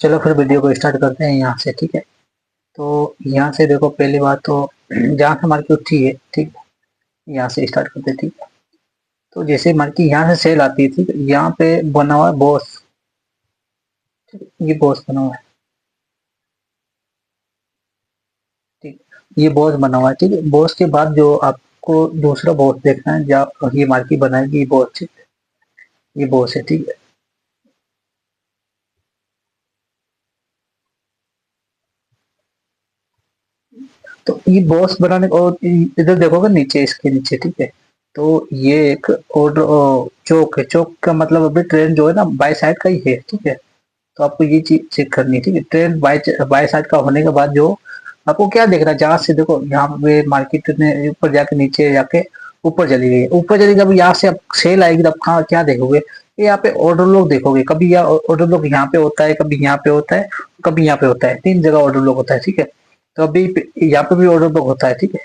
चलो फिर वीडियो को स्टार्ट करते हैं यहाँ से, ठीक है। तो यहाँ से देखो, पहली बात तो जहाँ से मार्केट उठी है, ठीक है, यहाँ से स्टार्ट करते हैं, ठीक है। तो जैसे मार्केट यहाँ से सेल आती है, ठीक है, यहाँ पे बना हुआ है बॉस, ये बॉस बना हुआ है, ठीक, ये बॉस बना हुआ है, ठीक है। बॉस के बाद जो आपको दूसरा बॉस देखना है, जहाँ ये मार्केट बनाएगी, ये बॉस, ठीक है, ये बॉस है, ठीक है। तो ये बॉस बनाने और इधर देखोगे नीचे, इसके नीचे, ठीक है। तो ये एक ऑर्डर चौक है, चौक का मतलब अभी ट्रेन जो है ना बाई साइड का ही है, ठीक है। तो आपको ये चीज चेक करनी है, ठीक है। ट्रेन बाई बाई साइड का होने के बाद जो आपको क्या देखना है, जहां से देखो यहाँ पे मार्केट ने ऊपर जाके नीचे जाके ऊपर चली गई, ऊपर चली गई। अब यहाँ से अब सेल आएगी, तब कहाँ क्या देखोगे, ये यहाँ पे ऑर्डर लोग देखोगे। कभी यहाँ ऑर्डर लोग यहाँ पे होता है, कभी यहाँ पे होता है, कभी यहाँ पे होता है, तीन जगह ऑर्डर लोग होता है, ठीक है। तो अभी यहाँ पे भी ऑर्डर बुक होता है, ठीक है।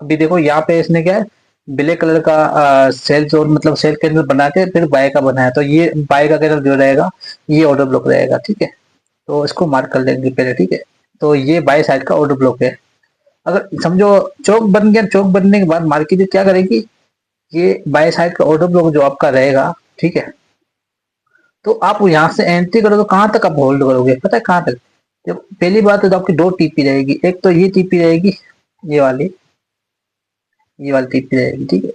अभी देखो यहाँ पे इसने क्या है, ब्लैक कलर का सेल जोन मतलब सेल कैंडल बना के फिर बाय का बनाया, तो ये बाय का कैंडल जो रहेगा ये ऑर्डर ब्लॉक रहेगा, ठीक है। तो इसको मार्क कर लेंगे पहले, ठीक है। तो ये बाय साइड का ऑर्डर ब्लॉक है। अगर समझो चौक बन गया, चौक बनने के बाद मार्केट क्या करेगी, ये बाय साइड का ऑर्डर ब्लॉक जो आपका रहेगा, ठीक है। तो आप यहाँ से एंट्री करो तो कहाँ तक आप होल्ड करोगे, पता है कहाँ तक। जब पहली बात तो आपकी दो टीपी रहेगी, एक तो ये टीपी रहेगी, ये वाली, ये वाली टीपी रहेगी, ठीक है,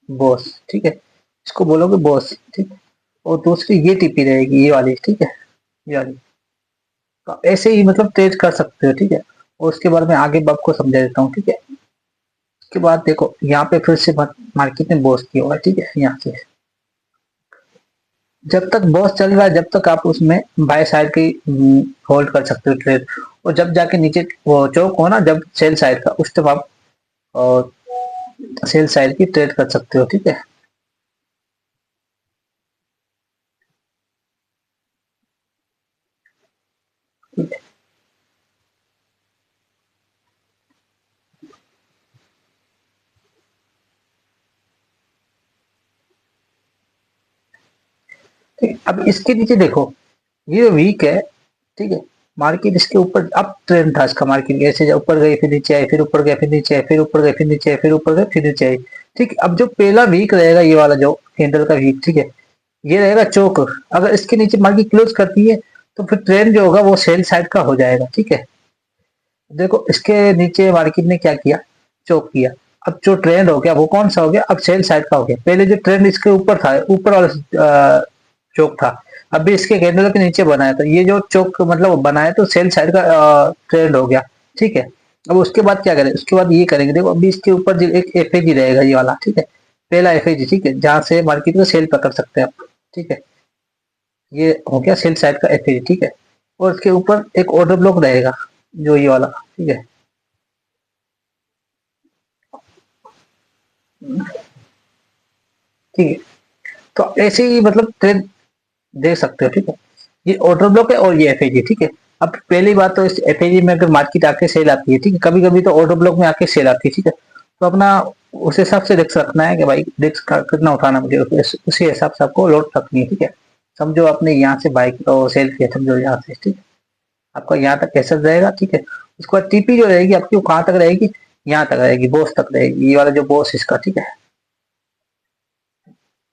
बॉस, ठीक है, इसको बोलोगे बॉस, ठीक है। और दूसरी ये टीपी रहेगी, ये वाली, ठीक है, ये वाली। तो ऐसे ही मतलब ट्रेड कर सकते हो, ठीक है। और उसके बारे में आगे आपको समझा देता हूँ, ठीक है। उसके बाद देखो यहाँ पे फिर से मार्केट ने बॉस किया हुआ है, ठीक है। यहाँ से जब तक बॉस चल रहा है, जब तक आप उसमें बाय साइड की होल्ड कर सकते हो ट्रेड। और जब जाके नीचे वो चौक हो ना, जब सेल साइड का, उस तब आप और सेल साइड की ट्रेड कर सकते हो, ठीक है। ठीक, अब इसके नीचे देखो, ये वीक है, ठीक है। मार्केट इसके ऊपर अप ट्रेंड था इसका, मार्केट ऐसे ऊपर गई फिर नीचे आई, फिर ऊपर गए फिर नीचे आई, फिर ऊपर गए फिर नीचे आई, फिर ऊपर गए फिर नीचे आई, ठीक। अब जो पहला वीक रहेगा ये वाला जो कैंडल का वीक, ठीक है, ये रहेगा चौक। अगर इसके नीचे मार्केट क्लोज करती है तो फिर ट्रेंड जो होगा वो सेल साइड का हो जाएगा, ठीक है। देखो इसके नीचे मार्केट ने क्या किया, चौक किया। अब जो ट्रेंड हो गया वो कौन सा हो गया, अब सेल साइड का हो गया। पहले जो ट्रेंड इसके ऊपर था, ऊपर वाला चौक था, अभी इसके कैंडल के नीचे बनाया, तो ये जो चौक मतलब बनाया तो सेल साइड का ट्रेंड हो गया, ठीक है। अब उसके बाद क्या करें, उसके बाद ये करेंगे, देखो अभी इसके ऊपर एक एफएजी रहेगा, ये वाला, ठीक है, पहला एफएजी, ठीक है, जहां से मार्केट को सेल पकड़ सकते हैं आप, ठीक है। ये हो गया सेल साइड का एफएजी, ठीक है। और उसके ऊपर एक ऑर्डर ब्लॉक रहेगा, जो ये वाला, ठीक है, ठीक है। तो ऐसे ही मतलब ट्रेड दे सकते हो, ठीक है। ये ऑर्डर ब्लॉक है और ये एफएजी, ठीक है। अब पहली बात तो इस एफएजी में अगर मार्केट आके सेल आती है, ठीक है, कभी कभी तो ऑर्डर ब्लॉक में आके सेल आती है, ठीक है। तो अपना उस हिसाब से रिस्क रखना है कि भाई रिस्क कितना उठाना मुझे, उसी हिसाब से आपको लॉट रखनी है, ठीक है। समझो आपने यहाँ से बाइक सेल किया, समझो यहाँ से, ठीक है, आपका यहाँ तक कैसे रहेगा, ठीक है। उसके बाद टीपी जो रहेगी आपकी वो कहाँ तक रहेगी, यहाँ तक रहेगी, बॉस तक रहेगी, ये वाला जो बॉस इसका, ठीक है,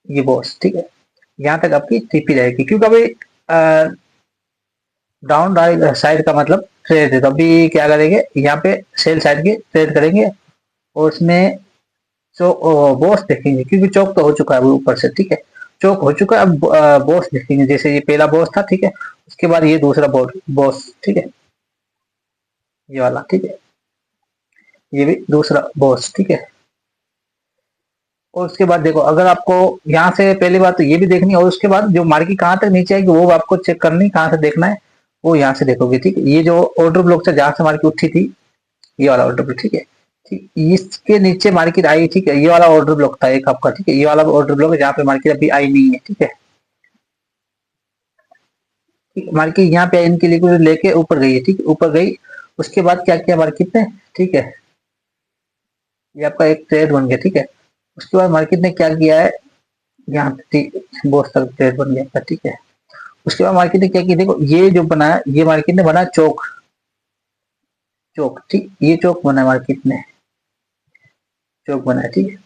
ये बॉस, ठीक है, यहाँ तक आपकी टीपी रहेगी। क्योंकि अभी डाउन साइड का मतलब ट्रेड है, तो अभी क्या करेंगे, यहाँ पे सेल साइड की ट्रेड करेंगे। और उसमें बॉस देखेंगे, क्योंकि चौक तो हो चुका है वो ऊपर से, ठीक है, चौक हो चुका है। अब बॉस देखेंगे, जैसे ये पहला बॉस था, ठीक है, उसके बाद ये दूसरा बॉस, ठीक है, ये वाला, ठीक है, ये भी दूसरा बॉस, ठीक है। और उसके बाद देखो, अगर आपको यहाँ से पहली बात तो ये भी देखनी है, और उसके बाद जो मार्केट कहाँ तक नीचे आएगी वो आपको चेक करनी, कहाँ से देखना है, वो यहाँ से देखोगे, ठीक है। ये जो ऑर्डर ब्लॉक से जहां से मार्केट उठी थी, ये वाला ऑर्डर ब्लॉक, ठीक है, ठीक, इसके नीचे मार्केट आई, ठीक है, ये वाला ऑर्डर ब्लॉक था एक आपका, ठीक है, ये वाला ऑर्डर ब्लॉक है जहाँ पे मार्केट अभी आई नहीं है, ठीक है। ठीक है, मार्केट यहाँ पे इनके लिक्विड लेके ऊपर गई है, ठीक है, ऊपर गई। उसके बाद क्या किया मार्केट ने, ठीक है, ये आपका एक ट्रेड बन गया, ठीक है। उसके बाद मार्केट ने क्या किया है, यहाँ बहुत सारा ट्रेड बन गया, ठीक है। उसके बाद मार्केट ने क्या किया, देखो ये जो बनाया, ये मार्केट ने बनाया चौक, चौक ठीक, ये चौक बनाया मार्केट ने, चौक बनाया ठीक है,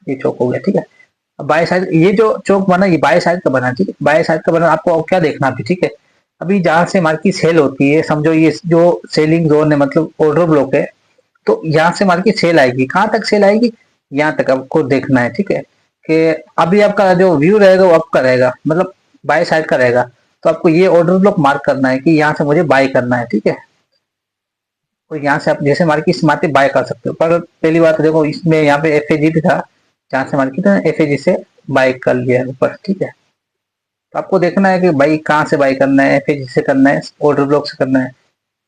ये चौक हो गया ठीक है। अब बाय साइड ये जो चौक बना, ये बाय साइड का बना ठीक है, बाय साइड का बना, आपको क्या देखना अभी ठीक है। अभी जहां से मार्केट सेल होती है, समझो ये जो सेलिंग जोन है मतलब ऑर्डर ब्लॉक है, तो यहाँ से मार्केट सेल आएगी, कहाँ तक सेल आएगी, यहाँ तक आपको देखना है ठीक है। कि अभी आपका जो व्यू रहेगा वो आपका रहेगा, मतलब बाय साइड का रहेगा, तो आपको ये ऑर्डर ब्लॉक मार्क करना है कि यहाँ से मुझे बाय करना है ठीक है। तो यहाँ से आप जैसे मार्केट इस मार्केट बाय कर सकते हो, पर पहली बात तो देखो इसमें यहाँ पे एफ भी था, जहाँ से मार्केट एफ से बाय कर लिया है ऊपर ठीक है। तो आपको देखना है कि भाई कहाँ से बाय करना है, एफ से करना है, ऑर्डर ब्लॉक से करना है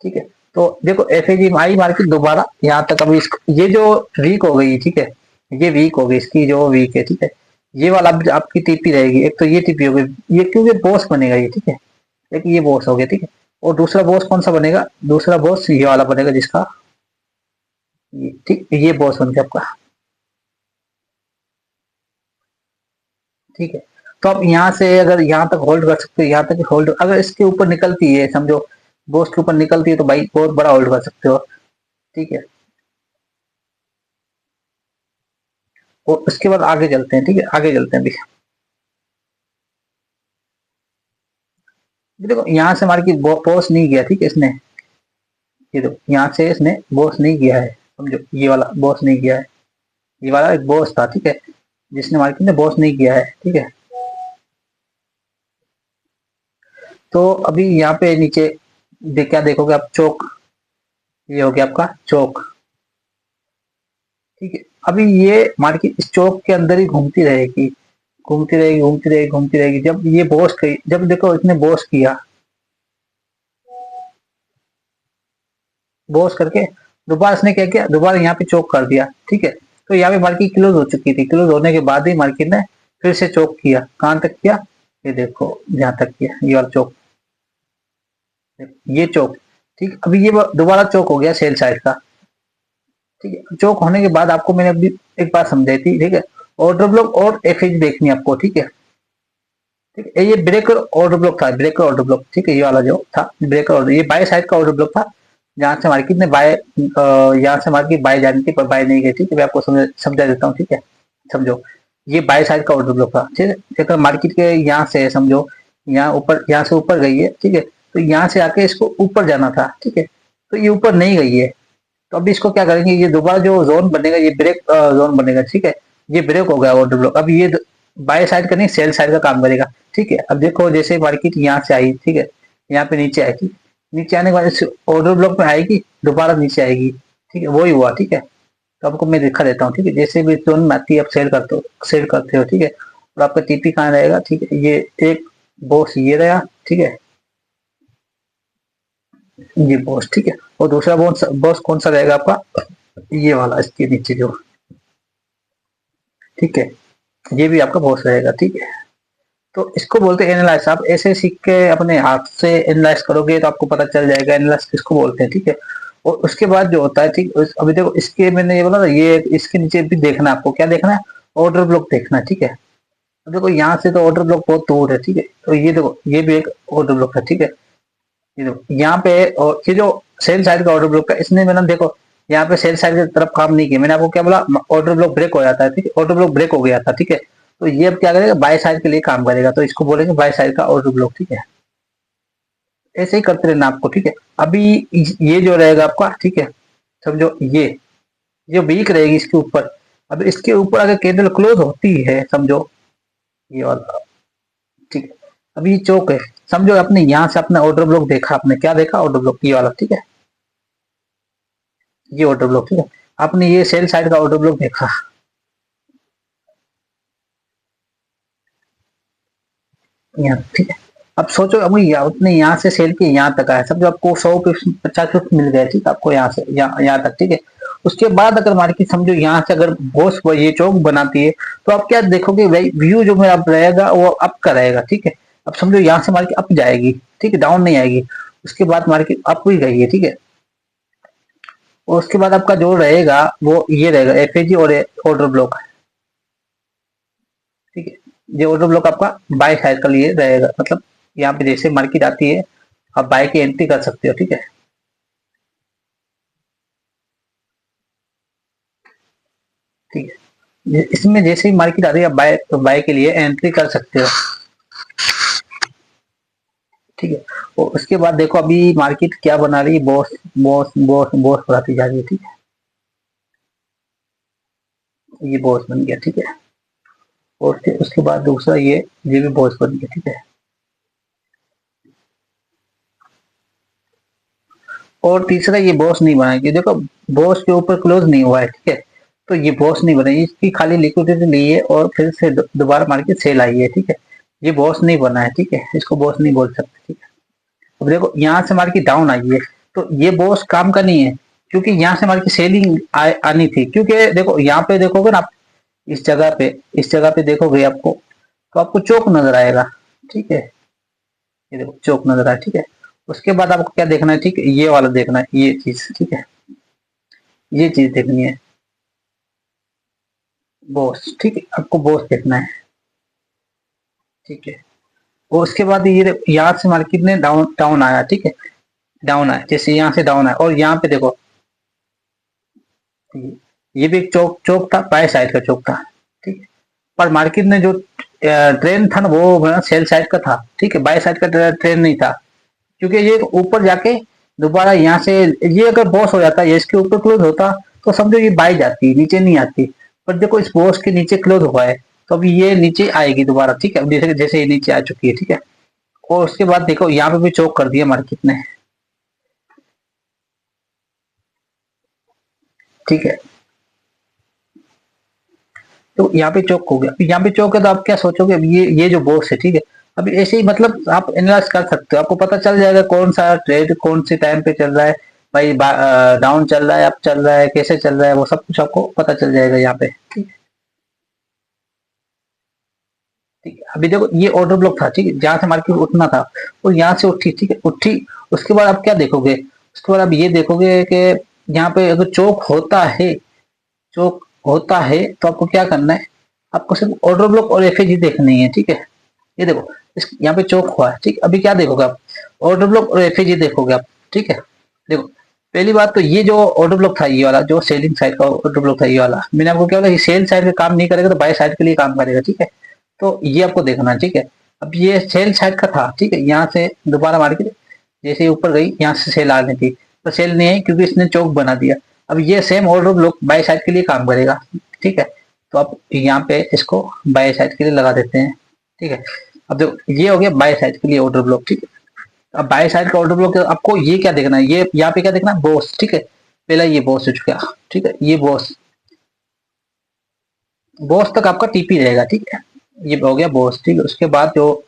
ठीक है। तो देखो एफ आई मार्केट दोबारा यहाँ तक, अभी ये जो वीक हो गई ठीक है, ये वीक हो गई, इसकी जो वीक है ठीक है, ये वाला आपकी टीपी रहेगी, एक तो ये टीपी हो गई, ये क्योंकि बॉस बनेगा ये ठीक है, एक ये बॉस हो गया ठीक है। और दूसरा बॉस कौन सा बनेगा, दूसरा बॉस ये वाला बनेगा जिसका ये ठीक, ये बॉस बन गया आपका ठीक है। तो आप यहाँ से अगर यहाँ तक होल्ड कर सकते हो, यहाँ तक होल्ड, अगर इसके ऊपर निकलती है समझो, बॉस के ऊपर निकलती है तो भाई बहुत बड़ा होल्ड कर सकते हो ठीक है। और उसके बाद आगे चलते हैं ठीक है, आगे चलते हैं अभी। देखो यहाँ से हमारे की बॉस नहीं गया ठीक है इसने, ये देखो यहाँ से इसने बॉस नहीं किया है, समझो ये वाला बॉस नहीं किया है, ये वाला एक बॉस था ठीक है, जिसने मार्केट ने बॉस नहीं किया है ठीक है। तो अभी यहाँ पे नीचे क्या देखोगे आप, चौक, ये हो गया आपका चौक ठीक है। अभी ये मार्केट इस चौक के अंदर ही घूमती रहेगी, घूमती रहेगी, घूमती रहेगी, घूमती रहेगी, जब ये बॉस जब देखो इसने बॉस किया, बॉस करके दोबारा इसने क्या किया, दोबारा यहाँ पे चौक कर दिया ठीक है। तो यहाँ पे मार्केट क्लोज हो चुकी थी, क्लोज होने के बाद ही मार्केट ने फिर से चौक किया, कहाँ तक किया, ये देखो यहाँ तक किया, ये वाला चौक, ये चौक ठीक। अभी ये दोबारा चौक हो गया सेल साइड का ठीक है। चौक होने के बाद आपको मैंने अभी एक बात समझाई थी ठीक है, ऑर्डर ब्लॉक और एफएच देखनी है आपको ठीक है। ठीक है, ये ब्रेकर ऑर्डर ब्लॉक था, ब्रेकर ऑर्डर ब्लॉक ठीक है, ये वाला जो था ब्रेकर ऑर्डर, ये बाय साइड का ऑर्डर ब्लॉक था, जहां से मार्केट ने बाय, यहाँ से मार्केट बाय जानी थी पर बाय नहीं गई ठीक है। मैं आपको समझा देता हूँ ठीक है, समझो ये बाय साइड का ऑर्डर ब्लॉक था ठीक है। अगर मार्केट के यहाँ से समझो, यहाँ ऊपर, यहाँ से ऊपर गई है ठीक है, तो यहाँ से आके इसको ऊपर जाना था ठीक है, तो ये ऊपर नहीं गई है। तो अभी इसको क्या करेंगे, ये दोबारा जो जोन बनेगा ये ब्रेक जोन बनेगा ठीक है, ये ब्रेक हो गया ऑर्डर ब्लॉक। अब ये बाय साइड का नहीं सेल साइड का काम करेगा ठीक है। अब देखो जैसे मार्केट यहाँ से आई ठीक है, यहाँ पे नीचे आएगी, नीचे आने के बाद इस ऑर्डर ब्लॉक में आएगी, दोबारा नीचे आएगी ठीक है, वही हुआ ठीक है। तो आपको मैं दिखा देता हूँ ठीक है, जैसे भी जोन में आती है आप सेल करते हो ठीक है। और आपका टीपी कहाँ रहेगा ठीक है, ये एक बॉस ये रहा ठीक है, ये बॉस ठीक है। और दूसरा बॉस बॉस कौन सा रहेगा आपका, ये वाला इसके नीचे जो ठीक है, ये भी आपका बॉस रहेगा ठीक है। तो इसको बोलते हैं एनालाइज। आप ऐसे सीख के अपने हाथ से एनालाइज करोगे तो आपको पता चल जाएगा एनालाइज किसको बोलते हैं ठीक है। और उसके बाद जो होता है ठीक, अभी देखो इसके मैंने ये बोला ना, ये इसके नीचे भी देखना है आपको, क्या देखना है, ऑर्डर ब्लॉक देखना है ठीक है। अब देखो यहाँ से तो ऑर्डर ब्लॉक बहुत दूर है ठीक है, तो ये देखो ये भी एक ऑर्डर ब्लॉक है ठीक है। ये देखो यहाँ पे, और ये जो सेल साइड का ऑर्डर ब्लॉक है, इसने मैंने देखो यहाँ पे सेल साइड की तरफ काम नहीं किया, मैंने आपको क्या बोला, ऑर्डर ब्लॉक ब्रेक हो जाता है ठीक है, ऑर्डर ब्लॉक ब्रेक हो गया था ठीक है। तो ये अब क्या करेगा, बाय साइड के लिए काम करेगा, तो इसको बोलेंगे बाय साइड का ऑर्डर ब्लॉक ठीक है। ऐसे ही करते रहना आपको ठीक है। अभी ये जो रहेगा आपका ठीक है, समझो ये जो वीक रहेगी इसके ऊपर, अब इसके ऊपर अगर कैंडल क्लोज होती है समझो, ये वाला ठीक है। अभी ये चौक है, समझो आपने यहाँ से अपना ऑर्डर ब्लॉक देखा, आपने क्या देखा, ऑर्डर ब्लॉक ये वाला ठीक है, ये ऑर्डर ब्लॉक ठीक है। आपने ये सेल साइड का ऑर्डर ब्लॉक देखा यहाँ ठीक है। अब सोचो अब अपने यहाँ से सेल के यहाँ तक आया, समझो आपको 100 50 मिल गए ठीक है, आपको यहाँ से यहाँ तक ठीक है। उसके बाद अगर मार्केट समझो यहाँ से अगर बॉस ये चौक बनाती है, तो आप क्या देखोगे भाई, व्यू जो मेरा रहेगा वो अप का रहेगा ठीक है। अब समझो यहाँ से मार्केट अप जाएगी ठीक है, डाउन नहीं आएगी, उसके बाद मार्केट अप ही गई है ठीक है। और उसके बाद आपका जो रहेगा वो ये रहेगा एफ और ऑर्डर ब्लॉक ठीक है। ये ऑर्डर ब्लॉक आपका बाय साइड के लिए रहेगा, मतलब यहाँ पे जैसे मार्केट आती है आप बाय की एंट्री कर सकते हो, ठीक है। ठीक है, इसमें जैसे ही मार्केट आती है आप बाय बाय के लिए एंट्री कर सकते हो, ठीक है। और उसके बाद देखो अभी मार्केट क्या बना रही है, बॉस बॉस बॉस बॉस बढ़ाती जा रही है, ठीक है। ये बॉस बन गया, ठीक है। और फिर उसके बाद दूसरा ये भी बॉस बन गया, ठीक है। और तीसरा ये बॉस नहीं बना, कि देखो बॉस के ऊपर क्लोज नहीं हुआ है, ठीक है। तो ये बॉस नहीं बना, इसकी खाली लिक्विडिटी ली है और फिर से दोबारा मार्केट सेल आई है, ठीक है। ये बॉस नहीं बना है, ठीक है, इसको बॉस नहीं बोल सकते, ठीक है। अब देखो यहाँ से मार्केट डाउन आई है, तो ये बॉस काम का नहीं है, क्योंकि यहाँ से मार्केट सेलिंग आनी थी, क्योंकि देखो यहाँ पे देखोगे ना आप, इस जगह पे इस जगह पे देखोगे आपको, तो आपको चौक नजर आएगा, ठीक है। ये देखो चौक नजर आया, ठीक है। उसके बाद आपको क्या देखना है, ठीक है, ये वाला देखना है, ये चीज, ठीक है। ये चीज देखनी है, बॉस, ठीक है, आपको बॉस देखना है, ठीक है। और उसके बाद ये यहाँ से मार्केट ने डाउन डाउन आया, ठीक है, डाउन आया, जैसे यहाँ से डाउन आया और यहाँ पे देखो ये भी एक चौक चौक था, बाय साइड का चौक था, ठीक है। पर मार्केट ने जो ट्रेन था ना वो सेल साइड का था, ठीक है, बाय साइड का ट्रेन नहीं था, क्योंकि ये ऊपर जाके दोबारा यहाँ से, ये अगर बॉस हो जाता, ये इसके ऊपर क्लोज होता, तो समझो ये बाई जाती, नीचे नहीं आती। पर देखो इस बॉस के नीचे क्लोज हुआ है, तो अभी ये नीचे आएगी दोबारा, ठीक है, जैसे जैसे ये नीचे आ चुकी है, ठीक है। और उसके बाद देखो यहाँ पे भी चौक कर दिया मार्केट ने, ठीक है। तो यहाँ पे चौक हो गया, यहाँ पे चौक है, तो आप क्या सोचोगे, अब ये जो बॉक्स है, ठीक है। अभी ऐसे ही मतलब आप एनालाइज कर सकते हो, आपको पता चल जाएगा कौन सा ट्रेड कौन से टाइम पे चल रहा है, भाई डाउन चल रहा है, अप चल रहा है, कैसे चल रहा है, वो सब कुछ आपको पता चल जाएगा यहाँ पे, ठीक है। ठीक है, अभी देखो ये ऑर्डर ब्लॉक था, ठीक है, जहां से मार्केट उठना था, और यहाँ से उठी, ठीक है, उठी। उसके बाद आप क्या देखोगे, उसके बाद आप ये देखोगे कि यहाँ पे अगर चौक होता है, चौक होता है, तो आपको क्या करना है, आपको सिर्फ ऑर्डर ब्लॉक और एफएजी देखनी है, ठीक है। ये देखो इस यहाँ पे चौक हुआ है, ठीक, अभी क्या देखोगे आप, ऑर्डर ब्लॉक और एफएजी देखोगे आप, ठीक है। देखो पहली बात तो ये जो ऑर्डर ब्लॉक था, ये वाला जो सेलिंग साइड का ऑर्डर ब्लॉक था, ये वाला मैंने आपको क्या बोला, ये सेल साइड का काम नहीं करेगा तो बाय साइड के लिए काम करेगा, ठीक है। तो ये आपको देखना है, ठीक है। अब ये सेल साइड का था, ठीक है, यहाँ से दोबारा मार्केट जैसे ऊपर गई, यहाँ से सेल आनी थी, तो सेल नहीं है क्योंकि इसने चौक बना दिया। अब ये same order block by side के लिए काम करेगा, ठीक है। तो आप यहाँ पे इसको बाय साइड के लिए लगा देते हैं, ठीक है। अब देखो ये हो गया बाय साइड के लिए ऑर्डर ब्लॉक, ठीक है। अब बाय साइड का ऑर्डर ब्लॉक आपको ये क्या देखना है, ये यहाँ पे क्या देखना है, बॉस, ठीक है। पहला ये बॉस हो चुका, ठीक है, ये बॉस, बॉस तक आपका टीपी रहेगा, ठीक है। ये हो गया बॉस, ठीक है। उसके बाद जो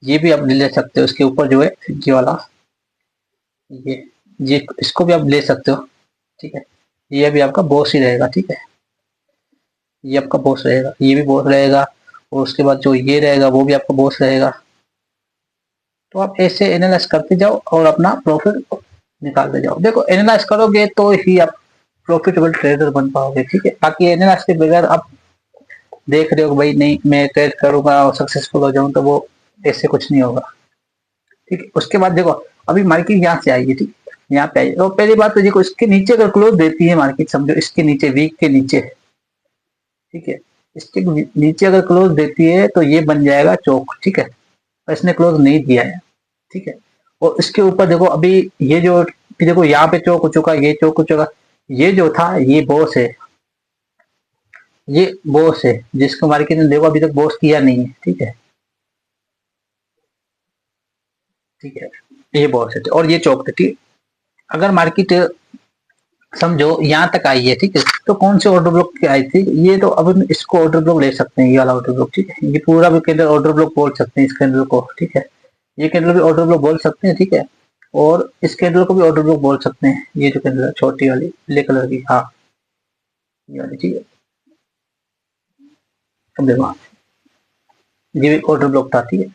ये भी आप ले सकते हो, उसके ऊपर जो है ये वाला, ये ये इसको भी आप ले सकते हो, ठीक है। ये भी आपका बॉस ही रहेगा, ठीक है। ये आपका बॉस रहेगा, ये भी बॉस रहेगा, और उसके बाद जो ये रहेगा वो भी आपका बॉस रहेगा। तो आप ऐसे एनालाइज करते जाओ और अपना प्रॉफिट निकालते जाओ। देखो एनालाइज करोगे तो ही आप प्रॉफिटेबल ट्रेडर बन पाओगे, ठीक है। बाकी एनालाइज के बगैर आप देख रहे हो भाई नहीं मैं ट्रेड करूंगा और सक्सेसफुल हो जाऊं, तो वो ऐसे कुछ नहीं होगा, ठीक है। उसके बाद देखो अभी मार्केट यहाँ से आई है, ठीक है, यहाँ पे आई है। तो पहली बात तो देखो इसके नीचे अगर क्लोज देती है मार्केट, समझो इसके नीचे, वीक के नीचे, ठीक है, इसके नीचे अगर क्लोज देती है तो ये बन जाएगा चौक, ठीक है। और इसने क्लोज नहीं दिया है, ठीक है। और इसके ऊपर देखो अभी ये जो देखो यहाँ पे चौक हो चुका, ये चौक हो चुका, ये जो था ये बॉस है, ये बॉस है, जिसको मार्केट ने देखो अभी तक बॉस किया नहीं है, ठीक है, ठीक है। ये बॉस है और ये चौक है, ठीक है। अगर मार्केट समझो यहाँ तक आई है, ठीक है, तो कौन से ऑर्डर ब्लॉक की आई थी, ये तो अब हम इसको ऑर्डर ब्लॉक ले सकते हैं, ये वाला ऑर्डर ब्लॉक, ठीक है। ये पूरा भी कैंडल ऑर्डर ब्लॉक बोल सकते हैं इस कैंडल को, ठीक है। ये कैंडल भी ऑर्डर ब्लॉक बोल सकते हैं, ठीक है। और इस कैंडल को भी ऑर्डर ब्लॉक बोल सकते हैं, ये जो कैंडल है छोटी वाली ब्लैक कलर की, हाँ ये वाली, ठीक है। अब देखो ये भी ऑर्डर ब्लॉक था, ठीक है,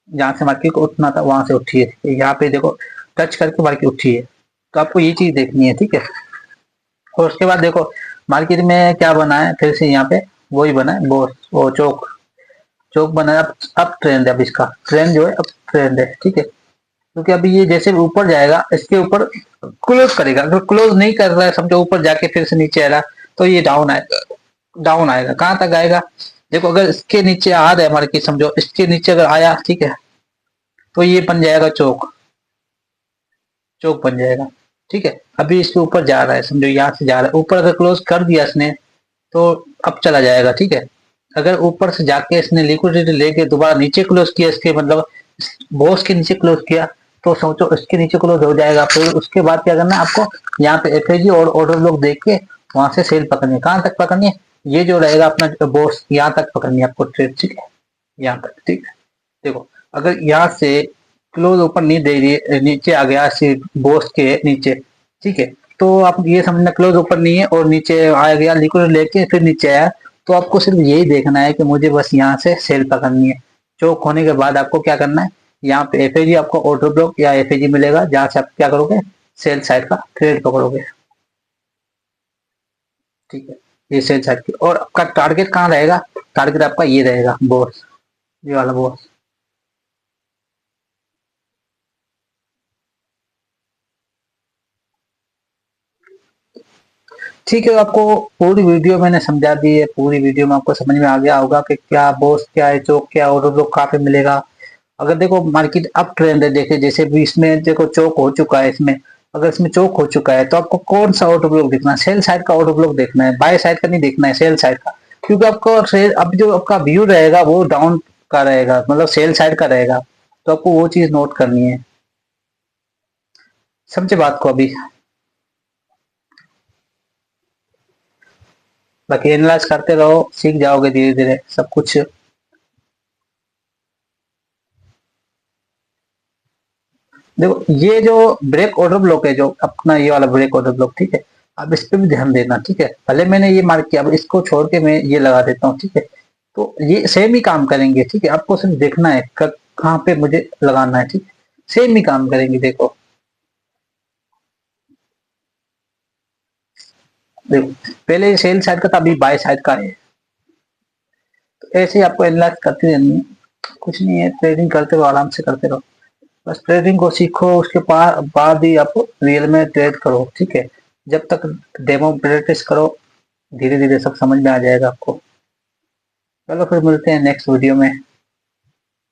जहाँ से मार्केट को उठना था वहां से उठी है, यहाँ पे देखो टच करके मार्केट उठी है। तो आपको ये चीज देखनी है, ठीक है। और उसके बाद देखो मार्केट में क्या बना है, फिर से यहाँ पे वही बना है बॉस, वो चौक, चौक बना है, अब ट्रेंड है, अब इसका ट्रेंड जो है अब ट्रेंड है, ठीक है। क्योंकि अभी ये जैसे ऊपर जाएगा इसके ऊपर क्लोज करेगा, अगर क्लोज नहीं कर रहा है समझो, ऊपर जाके फिर से नीचे आ रहा, तो ये डाउन आएगा, डाउन आएगा। कहाँ तक आएगा, देखो अगर इसके नीचे आ रहा है मार्केट समझो, इसके नीचे अगर आया, ठीक है, तो ये बन जाएगा चौक, चौक बन जाएगा, ठीक है। अभी इसके ऊपर जा रहा है समझो, यहाँ से जा रहा है ऊपर, अगर क्लोज कर दिया इसने तो अब चला जाएगा, ठीक है। अगर ऊपर से जाके इसने लिक्विडिटी लेके दोबारा नीचे क्लोज किया, इसके मतलब बॉस के नीचे क्लोज किया, तो सोचो इसके नीचे क्लोज हो जाएगा, फिर उसके बाद क्या करना है आपको, यहाँ पे एफएजी और ऑर्डर ब्लॉक देख के वहां से सेल पकड़नी है। कहाँ तक पकड़नी है, ये जो रहेगा अपना बॉस, यहाँ तक पकड़नी है आपको ट्रेड, ठीक है, यहाँ तक, ठीक है। देखो अगर यहाँ से क्लोज ऊपर नहीं दे रही है, नीचे आ गया बॉस के नीचे, ठीक है, तो आप ये समझना क्लोज ऊपर नहीं है और नीचे आ गया लिक्विड लेके फिर नीचे आया, तो आपको सिर्फ यही देखना है कि मुझे बस यहाँ से सेल पकड़नी है। चौक होने के बाद आपको क्या करना है, यहाँ पे एफएजी आपको ऑर्डर ब्लॉक या एफएजी मिलेगा, जहां से आप क्या करोगे, सेल साइड का ट्रेड पकड़ोगे, ठीक है। ये सेल साइड की, और आपका टारगेट कहाँ रहेगा, टारगेट आपका ये रहेगा बॉस, ये वाला बॉस। ठीक है, आपको पूरी वीडियो मैंने समझा दी है, पूरी वीडियो में आपको समझ में आ गया होगा कि क्या बॉस क्या है, चौक क्या है, ऑर्डर ब्लॉक कहाँ पे मिलेगा। अगर देखो मार्केट अप ट्रेंड है, देखे जैसे भी इसमें देखो चौक हो चुका है इसमें, अगर इसमें चौक हो चुका है तो आपको कौन सा ऑर्डर ब्लॉक देखना है, सेल साइड का ऑर्डर ब्लॉक देखना है, बाय साइड का नहीं देखना है, सेल साइड का। क्योंकि आपको अब जो आपका व्यू रहेगा वो डाउन का रहेगा, मतलब सेल साइड का रहेगा, तो आपको वो चीज नोट करनी है। समझे बात को अभी, बाकी एनालाइज करते रहो, सीख जाओगे धीरे धीरे सब कुछ। देखो ये जो ब्रेक ऑर्डर ब्लॉक है, जो अपना ये वाला ब्रेक ऑर्डर ब्लॉक, ठीक है, अब इस पे भी ध्यान देना, ठीक है। पहले मैंने ये मार्क किया, अब इसको छोड़ के मैं ये लगा देता हूँ, ठीक है। तो ये सेम ही काम करेंगे, ठीक है, आपको सिर्फ देखना है कहाँ पे मुझे लगाना है, ठीक है, सेम ही काम करेंगे। देखो देखो पहले सेल साइड का था, अभी बाय साइड का है, तो ऐसे ही आपको एनालाइज करते रहनी है। कुछ नहीं है, ट्रेडिंग करते रहो, आराम से करते रहो, बस ट्रेडिंग को सीखो, उसके बाद ही आप रियल में ट्रेड करो, ठीक है। जब तक डेमो प्रैक्टिस करो, धीरे धीरे सब समझ में आ जाएगा आपको। चलो फिर मिलते हैं नेक्स्ट वीडियो में।